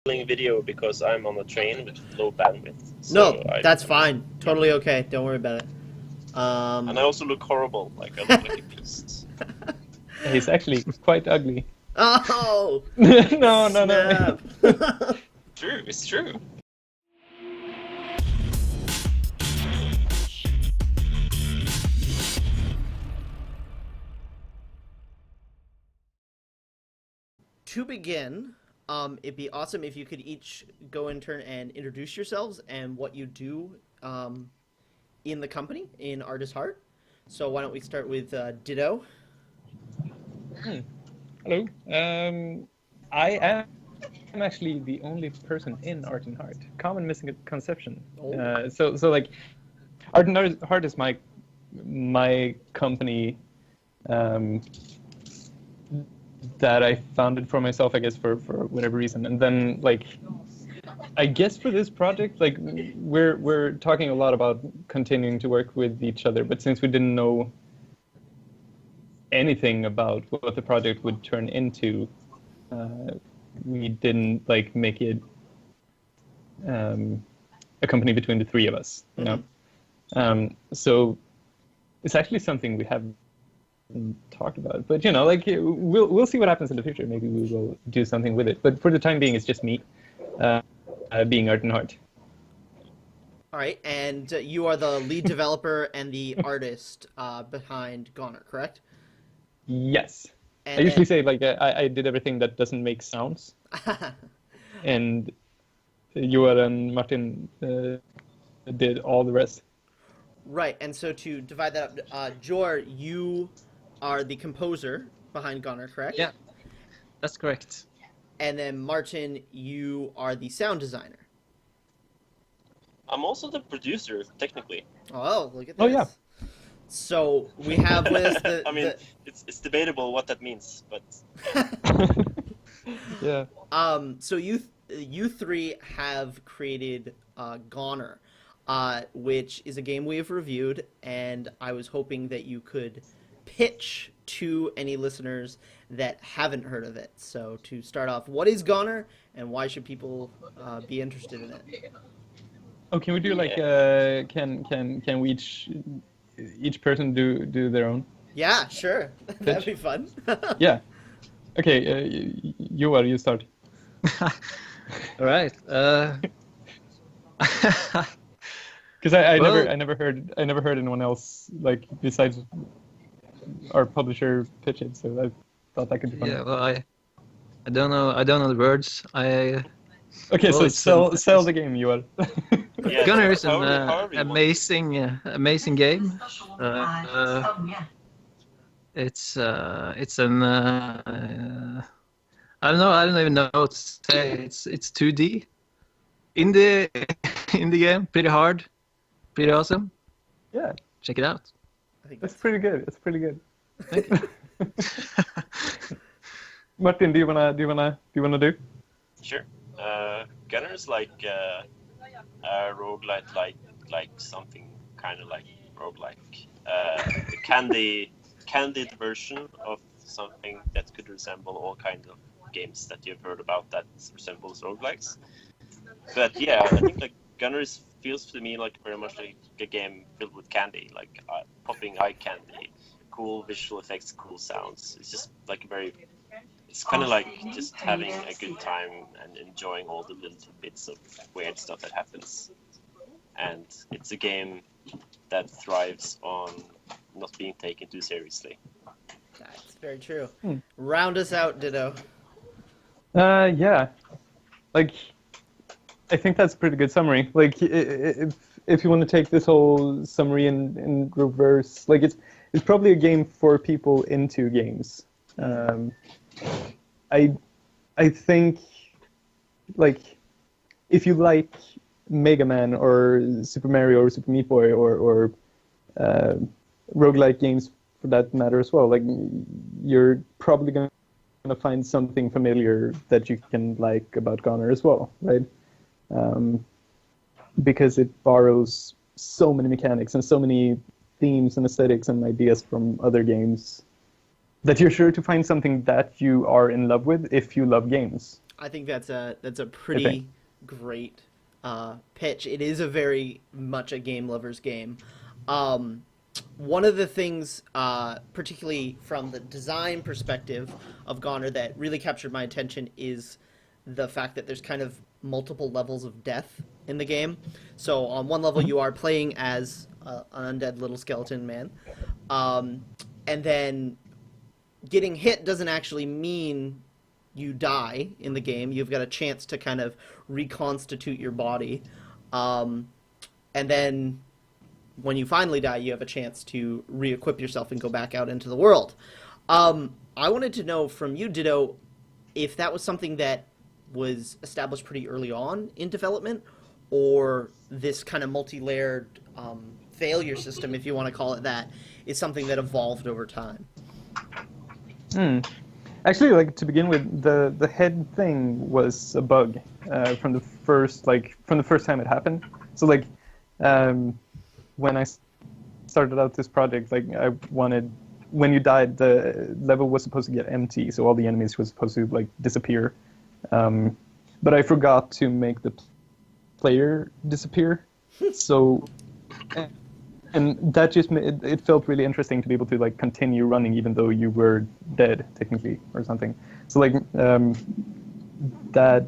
video because I'm on a train with low bandwidth. No, that's fine. Totally okay. Don't worry about it. And I also look horrible. Like, I look like a beast. He's actually quite ugly. Oh! No. True, it's true. To begin, it'd be awesome if you could each go in turn and introduce yourselves and what you do in the company, in Artist Heart. So why don't we start with Ditto? Hello. I am actually the only person in Art and Heart. Common misconception. Oh. So like, Art and Heart is my company that I founded for myself, I guess, for whatever reason. And then, like, I guess for this project, like, we're talking a lot about continuing to work with each other, but since we didn't know anything about what the project would turn into, we didn't, like, make it a company between the three of us, you know? So it's actually something we have talked about, but you know, like, we'll see what happens in the future. Maybe we will do something with it, but for the time being, it's just me being Art and Heart. All right, and you are the lead developer and the artist behind GoNNER, correct? Yes. And I usually say, like, I did everything that doesn't make sounds, and Joar and Martin did all the rest. Right, and so to divide that up, Joar, you are the composer behind GoNNER, correct? Yeah, that's correct. And then Martin, you are the sound designer. I'm also the producer, technically. Oh, look at this. Oh, yeah. So we have with us the... I mean, it's debatable what that means, but... Yeah. So you three have created GoNNER, which is a game we have reviewed, and I was hoping that you could pitch to any listeners that haven't heard of it. So to start off, what is GoNNER, and why should people be interested in it? Oh, can we do like can we each person do their own? Yeah, sure. That'd be fun. Yeah. Okay, you start. All right. Because I never heard anyone else, like, besides our publisher pitch it, so I thought that could be fun. Yeah, well, I don't know the words. Okay, well, so sell the game, Joar. Yeah, GoNNER is however an you want. amazing game. It's an I don't even know what to say. It's 2D indie game, pretty hard, pretty awesome. Yeah, Check it out. I think that's pretty good. It's pretty good. Thank you. Martin, do you wanna do? Sure. GoNNER is like a roguelite, like something kind of like roguelike. The candid version of something that could resemble all kinds of games that you've heard about that resembles roguelikes. But yeah, I think like GoNNER feels to me like very much like a game filled with candy, like popping eye candy, cool visual effects, cool sounds. It's just like it's kind of like just having a good time and enjoying all the little bits of weird stuff that happens. And it's a game that thrives on not being taken too seriously. That's very true. Round us out, Ditto. Yeah. Like, I think that's a pretty good summary. Like, if you want to take this whole summary in reverse, like, it's probably a game for people into games. I think, like, if you like Mega Man or Super Mario or Super Meat Boy or roguelike games for that matter as well, like, you're probably going to find something familiar that you can like about GoNNER as well, right? Because it borrows so many mechanics and so many themes and aesthetics and ideas from other games that you're sure to find something that you are in love with if you love games. I think that's a pretty great pitch. It is a very much a game lover's game. One of the things, particularly from the design perspective of GoNNER, that really captured my attention is the fact that there's kind of multiple levels of death in the game. So on one level you are playing as an undead little skeleton man, and then getting hit doesn't actually mean you die in the game. You've got a chance to kind of reconstitute your body, and then when you finally die, you have a chance to re-equip yourself and go back out into the world. I wanted to know from you, Ditto, if that was something that was established pretty early on in development, or this kind of multi-layered failure system, if you want to call it that, is something that evolved over time. Actually, like, to begin with, the head thing was a bug from the first time it happened. So like, when I started out this project, like, I wanted, when you died, the level was supposed to get empty, so all the enemies were supposed to like disappear. But I forgot to make the player disappear. So, and that just made, it felt really interesting to be able to like continue running even though you were dead technically or something. So like, that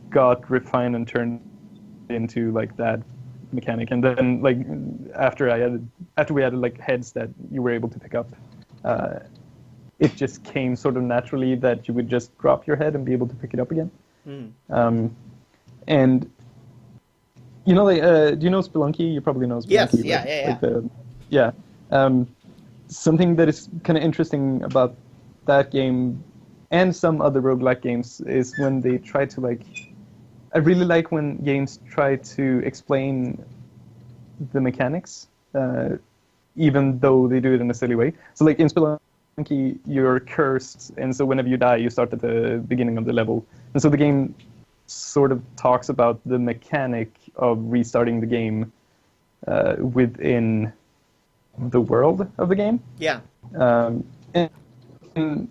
got refined and turned into like that mechanic. And then like after we added like heads that you were able to pick up, it just came sort of naturally that you would just drop your head and be able to pick it up again. And you know, like, do you know Spelunky? You probably know Spelunky. Yes, right? Yeah. Something that is kind of interesting about that game and some other roguelike games is when they try to like, I really like when games try to explain the mechanics, even though they do it in a silly way. So like in Spelunky, you're cursed, and so whenever you die, you start at the beginning of the level. And so the game sort of talks about the mechanic of restarting the game within the world of the game. Yeah. And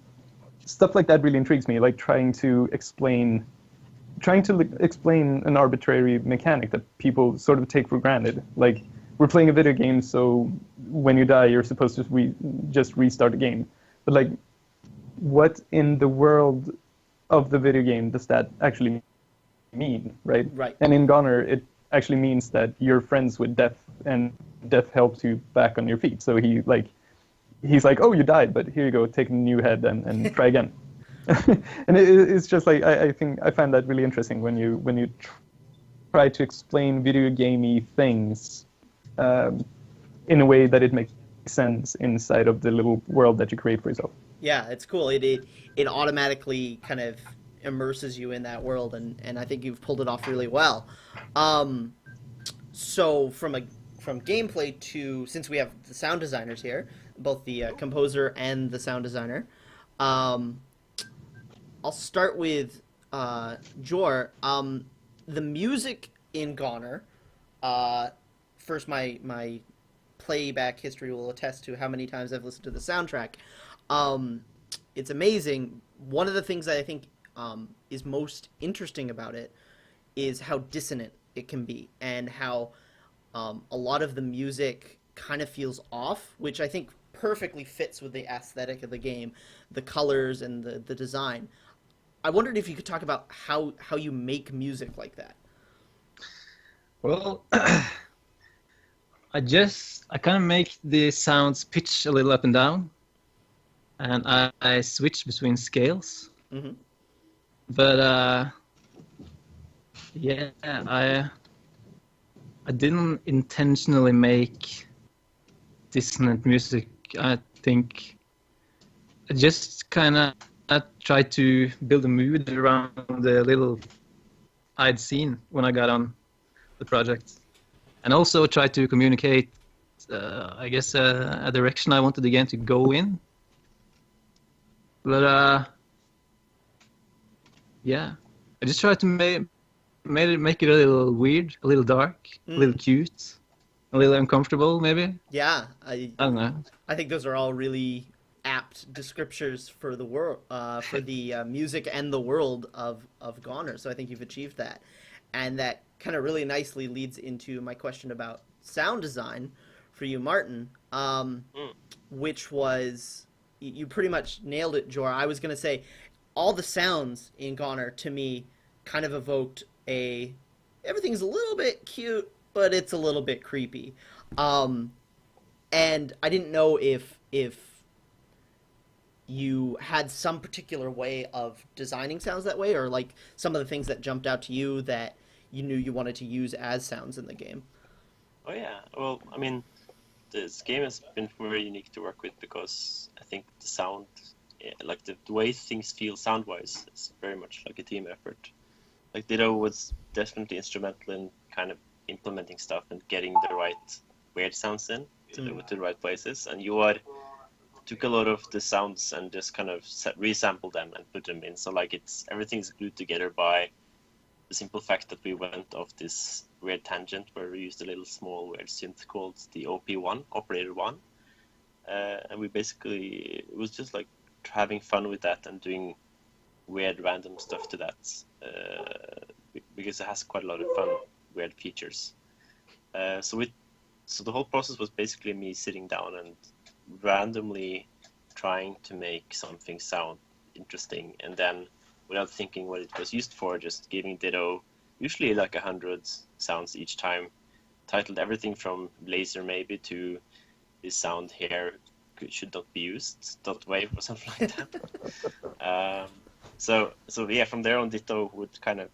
stuff like that really intrigues me, like trying to explain an arbitrary mechanic that people sort of take for granted. Like, we're playing a video game, so when you die, you're supposed to just restart the game. But like, what in the world of the video game does that actually mean, right? Right. And in GoNNER, it actually means that you're friends with death, and death helps you back on your feet. So he's like, oh, you died, but here you go, take a new head and try again. And it's just like, I think I find that really interesting when you try to explain video gamey things in a way that it makes sense inside of the little world that you create for yourself. Yeah, it's cool. It automatically kind of immerses you in that world, and I think you've pulled it off really well. So from gameplay to, since we have the sound designers here, both the composer and the sound designer, I'll start with Joar. The music in GoNNER, first my playback history will attest to how many times I've listened to the soundtrack. It's amazing. One of the things that I think is most interesting about it is how dissonant it can be, and how a lot of the music kind of feels off, which I think perfectly fits with the aesthetic of the game, the colors and the design. I wondered if you could talk about how you make music like that. Well, I kind of make the sounds pitch a little up and down, and I switch between scales. Mm-hmm. But yeah, I didn't intentionally make dissonant music. I think I just kind of tried to build a mood around the little I'd seen when I got on the project, and also try to communicate, I guess, a direction I wanted the game to go in. But yeah, I just tried to make it a little weird, a little dark, a little cute, a little uncomfortable, maybe. Yeah, I don't know. I think those are all really apt apt descriptors for the world, for the music and the world of GoNNER. So I think you've achieved that, and that kind of really nicely leads into my question about sound design for you, Martin, which was, you pretty much nailed it, Joar. I was gonna say, all the sounds in GoNNER to me kind of evoked everything's a little bit cute, but it's a little bit creepy. And I didn't know if you had some particular way of designing sounds that way, or like some of the things that jumped out to you that you knew you wanted to use as sounds in the game. Oh yeah, well, I mean, this game has been very unique to work with because I think the sound, like the way things feel sound-wise, is very much like a team effort. Like Ditto was definitely instrumental in kind of implementing stuff and getting the right weird sounds in to the right places, and Joar took a lot of the sounds and just kind of resampled them and put them in. So like everything's glued together by the simple fact that we went off this weird tangent where we used a little small weird synth called the OP1, Operator 1. And we basically, it was just like having fun with that and doing weird random stuff to that, because it has quite a lot of fun, weird features. So the whole process was basically me sitting down and randomly trying to make something sound interesting, and then without thinking what it was used for, just giving Ditto usually like 100 sounds each time, titled everything from laser maybe to this sound here should not be used, dot wave or something like that. So yeah, from there on Ditto would kind of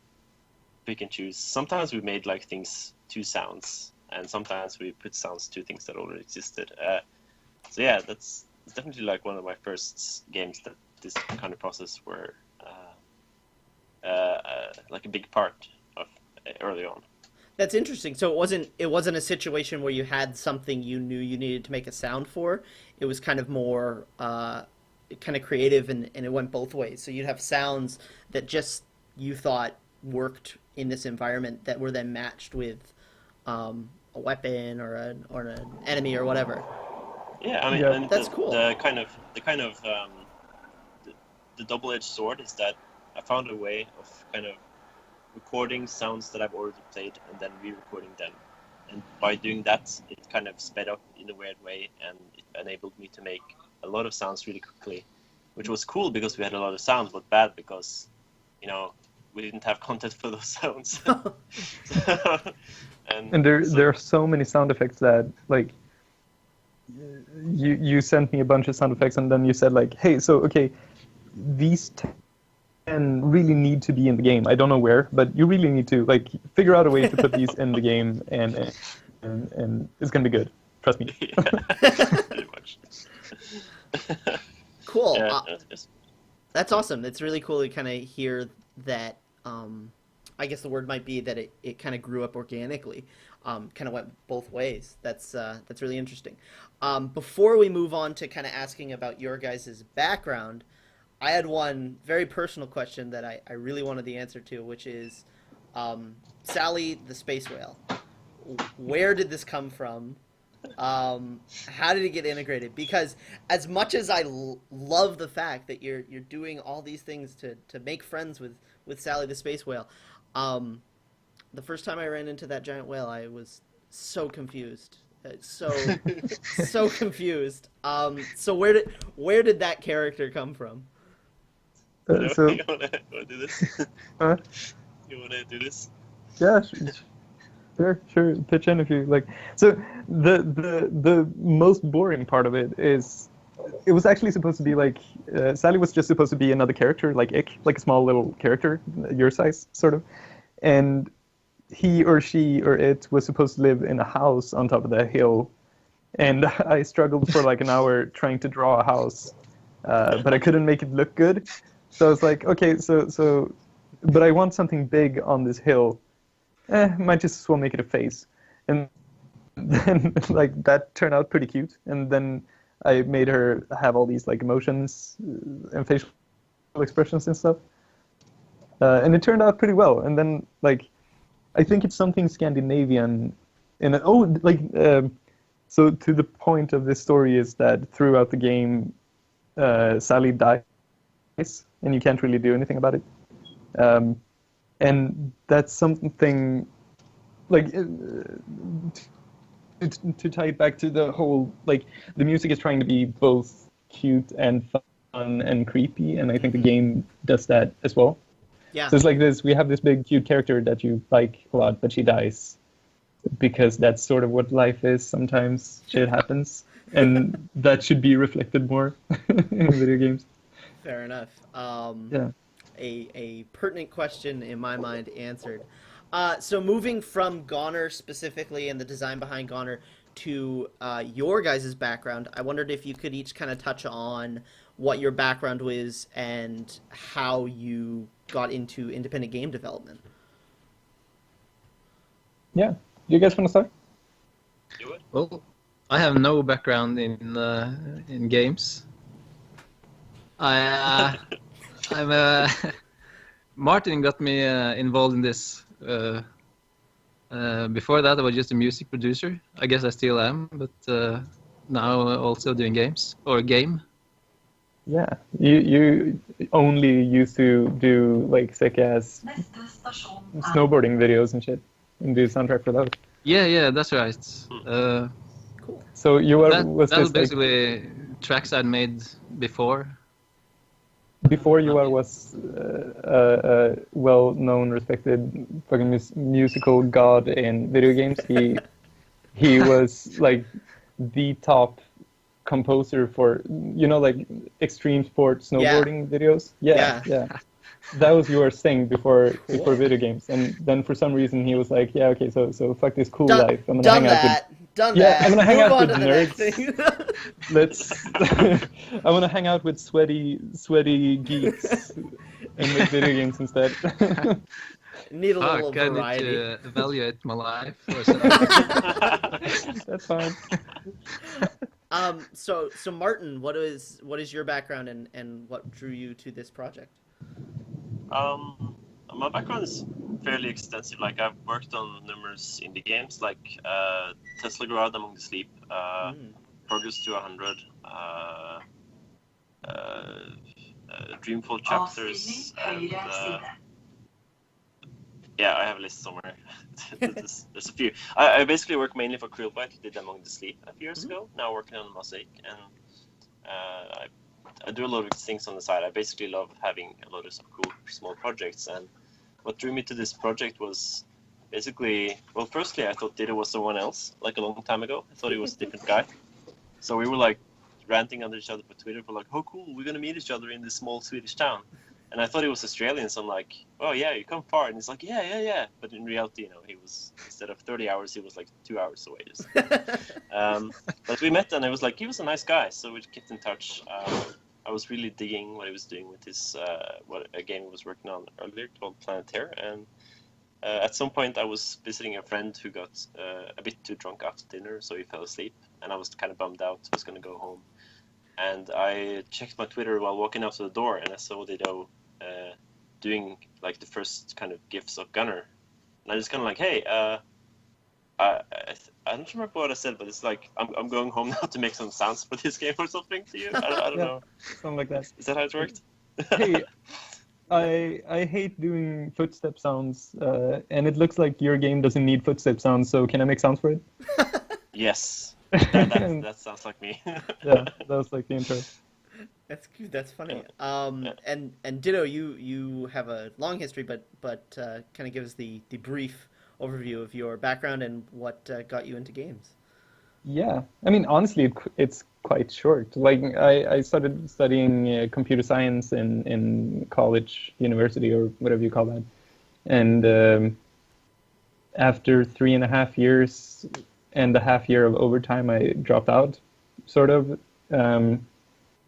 pick and choose. Sometimes we made like things to sounds, and sometimes we put sounds to things that already existed. So yeah, it's definitely like one of my first games that this kind of process were like a big part of early on. That's interesting. So it wasn't a situation where you had something you knew you needed to make a sound for. It was kind of more kind of creative, and it went both ways. So you'd have sounds that just you thought worked in this environment that were then matched with a weapon or an enemy or whatever. Yeah, I mean, yeah. That's cool. The double-edged sword is that I found a way of kind of recording sounds that I've already played and then re-recording them. And by doing that, it kind of sped up in a weird way, and it enabled me to make a lot of sounds really quickly, which was cool because we had a lot of sounds, but bad because, we didn't have content for those sounds. and there are so many sound effects that, like, you sent me a bunch of sound effects, and then you said, like, hey, so, okay, these 10 really need to be in the game. I don't know where, but you really need to, like, figure out a way to put these in the game, and it's going to be good. Trust me. Yeah, pretty much. Cool. Yeah, that's awesome. It's really cool to kind of hear that, I guess the word might be that it kind of grew up organically, kind of went both ways. That's really interesting. Before we move on to kind of asking about your guys' background, I had one very personal question that I really wanted the answer to, which is, Sally the space whale. Where did this come from? How did it get integrated? Because as much as I love the fact that you're doing all these things to make friends with Sally the space whale, the first time I ran into that giant whale, I was so confused. So confused. So where did that character come from? So you wanna do this? Huh? You wanna do this? Yeah, sure. Pitch in if you like. So the most boring part of it is, it was actually supposed to be like, Sally was just supposed to be another character, like Ick, like a small little character, your size, sort of. And he or she or it was supposed to live in a house on top of the hill. And I struggled for like an hour trying to draw a house, but I couldn't make it look good. So I was like, okay, so, but I want something big on this hill. Might just as well make it a face. And then like that turned out pretty cute. And then I made her have all these like emotions and facial expressions and stuff. And it turned out pretty well. And then like, I think it's something Scandinavian. So to the point of this story is that throughout the game, Sally dies, and you can't really do anything about it. And that's something like to tie it back to the whole, like, the music is trying to be both cute and fun and creepy, and I think the game does that as well. Yeah. So it's like this: we have this big cute character that you like a lot, but she dies because that's sort of what life is. Sometimes shit happens, and that should be reflected more in video games. Fair enough. Yeah. A pertinent question in my mind answered. So moving from GoNNER specifically and the design behind GoNNER to your guys' background, I wondered if you could each kind of touch on what your background was and how you got into independent game development. Yeah. Do you guys want to start? Do it. Well, I have no background in games. I'm Martin got me involved in this. Before that, I was just a music producer. I guess I still am, but now also doing games or game. Yeah. You only used to do like sick ass snowboarding videos and shit, and do soundtrack for those. Yeah, that's right. Cool. So you were That was was this like, basically tracks I'd made before. before you was a well-known, respected fucking musical god in video games? He was like the top composer for, you know, like extreme sport snowboarding videos. Yeah. That was your thing before video games, and then for some reason he was like, yeah, okay, so fuck this cool life. I'm gonna hang out with I'm gonna hang Move out on with to the nerds. next thing. Let's. I want to hang out with sweaty geeks and make video games instead. Need a little Fuck, I need variety. to evaluate my life. Or something. That's fine. So Martin, what is your background and what drew you to this project? My background is fairly extensive. Like, I've worked on numerous indie games, like Tesla Garage, Among the Sleep, Progress to 100, Dreamfall Chapters, and yeah, I have a list somewhere. there's a few. I basically work mainly for Krillbite, who did Among the Sleep a few years ago. Now working on Mosaic, and I do a lot of things on the side. I basically love having a lot of some cool small projects, and what drew me to this project was basically, well, firstly, I thought Ditto was someone else, like a long time ago. I thought he was a different guy. So we were like ranting on each other for Twitter for like, oh cool, we're gonna meet each other in this small Swedish town. And I thought he was Australian, so I'm like, oh yeah, you come far. And he's like, yeah. But in reality, you know, he was, instead of 30 hours, he was like 2 hours away. But we met, and I was like, he was a nice guy, so we kept in touch. I was really digging what he was doing with his a game he was working on earlier called Planetaire, and at some point I was visiting a friend who got a bit too drunk after dinner, so he fell asleep, and I was kind of bummed out. I was going to go home, and I checked my Twitter while walking out to the door, and I saw Ditto doing like the first kind of gifs of GoNNER, and I just kind of like, hey, I don't remember what I said, but it's like, I'm going home now to make some sounds for this game or something to you. I don't know. Something like that. Is that how it worked? Hey, I hate doing footstep sounds, and it looks like your game doesn't need footstep sounds, so can I make sounds for it? Yes. That sounds like me. Yeah, that was like the intro. That's cute. That's funny. Yeah. And Ditto, you have a long history, but kind of give us the brief overview of your background and what got you into games. Yeah, I mean, honestly, it's quite short. Like, I started studying computer science in college, university, or whatever you call that. And after 3.5 years and a half year of overtime, I dropped out, sort of.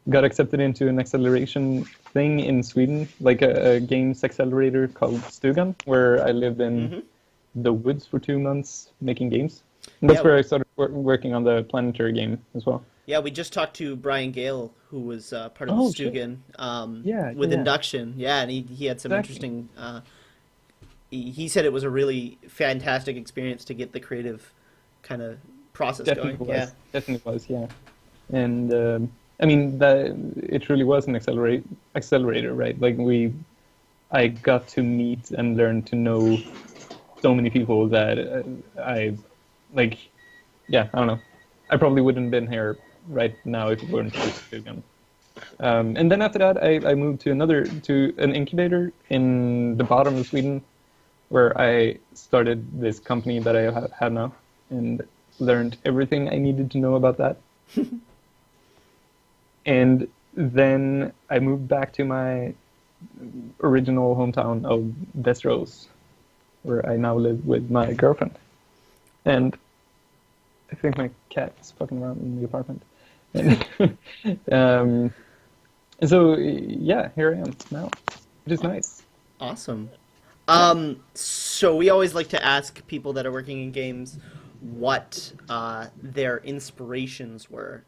Got accepted into an acceleration thing in Sweden, like a games accelerator called Stugan, where I lived in the woods for 2 months making games. And that's where I started working on the Planetary game as well. Yeah, we just talked to Brian Gale, who was part of the Stugan with Induction. Yeah, and he had some interesting... he said it was a really fantastic experience to get the creative kind of process going. Definitely was, yeah. And I mean, it really was an accelerator, right? Like I got to meet and learn to know so many people that like, yeah, I don't know. I probably wouldn't have been here right now if it weren't for Gun. And then after that, I moved to an incubator in the bottom of Sweden, where I started this company that I have now, and learned everything I needed to know about that. And then I moved back to my original hometown of Västerås, where I now live with my girlfriend. And I think my cat is fucking around in the apartment. And so, yeah, here I am now, which is nice. Awesome. So we always like to ask people that are working in games what their inspirations were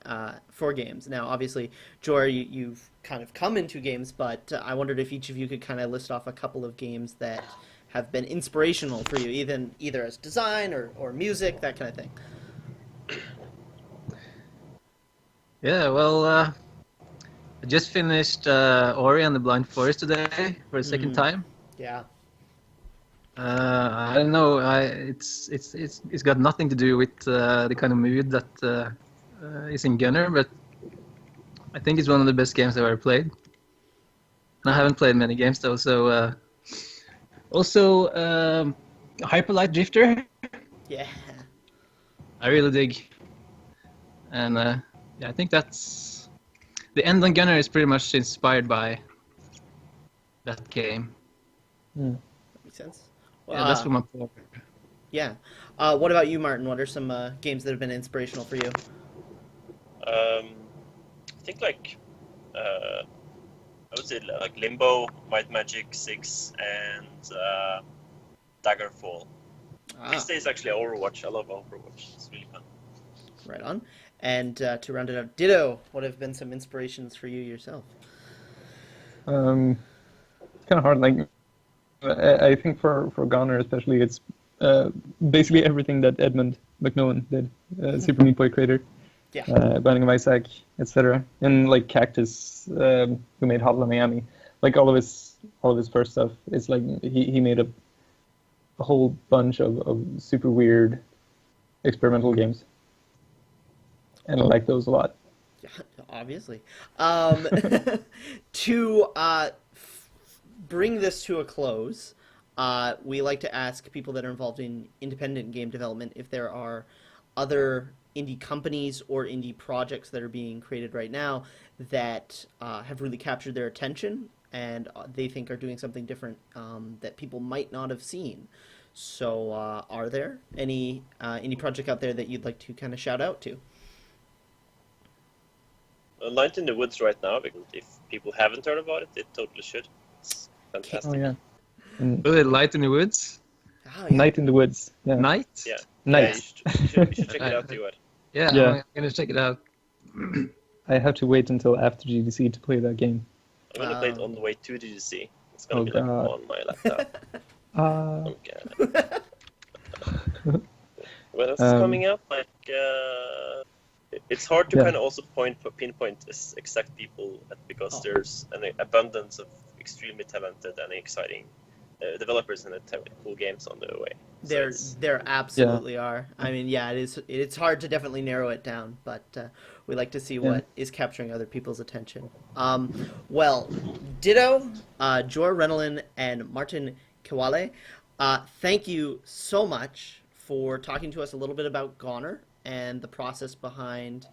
for games. Now, obviously, Joar, you've kind of come into games, but I wondered if each of you could kind of list off a couple of games that have been inspirational for you, either as design or music, that kind of thing. Yeah, well, I just finished Ori and the Blind Forest today for the second time. Yeah. I don't know. It's got nothing to do with the kind of mood that is in GoNNER, but I think it's one of the best games I've ever played. And I haven't played many games though, so also Hyperlight Drifter. Yeah. I really dig, and yeah, I think that's the end on GoNNER is pretty much inspired by that game. That makes sense. Well, Yeah, that's what my point. Yeah. What about you, Martin? What are some games that have been inspirational for you? I think I would say like Limbo, Might Magic 6, and Daggerfall. These days, actually, Overwatch. I love Overwatch. It's really fun. Right on. And to round it out, Ditto, what have been some inspirations for you yourself? It's kind of hard. Like, I think for GoNNER especially, it's basically everything that Edmund McMillan did, Super Meat Boy creator, Binding of Isaac, etc. And like Cactus, who made Hotline Miami, like all of his first stuff. It's like he made a whole bunch of super weird experimental games, and I like those a lot. Yeah, obviously. To bring this to a close, we like to ask people that are involved in independent game development if there are other indie companies or indie projects that are being created right now that have really captured their attention and they think are doing something different that people might not have seen. So are there any indie project out there that you'd like to kind of shout out to? Night in the Woods right now, because if people haven't heard about it, they totally should. It's fantastic. Oh yeah. Really, Light in the Woods? Oh, yeah. Night in the Woods. Yeah. Night? Yeah. Night. Yeah, you should check it out, Joar. Yeah, Yeah. I'm gonna check it out. I have to wait until after GDC to play that game. I'm gonna play it on the way to GDC. It's gonna be like God. on my laptop. Uh, What else is coming up? Like, it's hard to Yeah. kind of also pinpoint exact people because there's an abundance of extremely talented and exciting developers and cool games on the way. So There absolutely are. I mean, yeah, it's hard to definitely narrow it down, but we like to see what is capturing other people's attention. Well, Ditto, Joar, Renolen, and Martin Kvale, thank you so much for talking to us a little bit about GoNNER and the process behind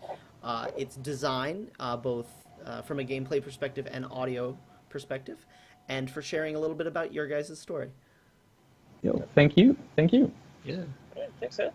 its design, both from a gameplay perspective and audio perspective, and for sharing a little bit about your guys' story. Thank you. Yeah. yeah, thanks, Ed.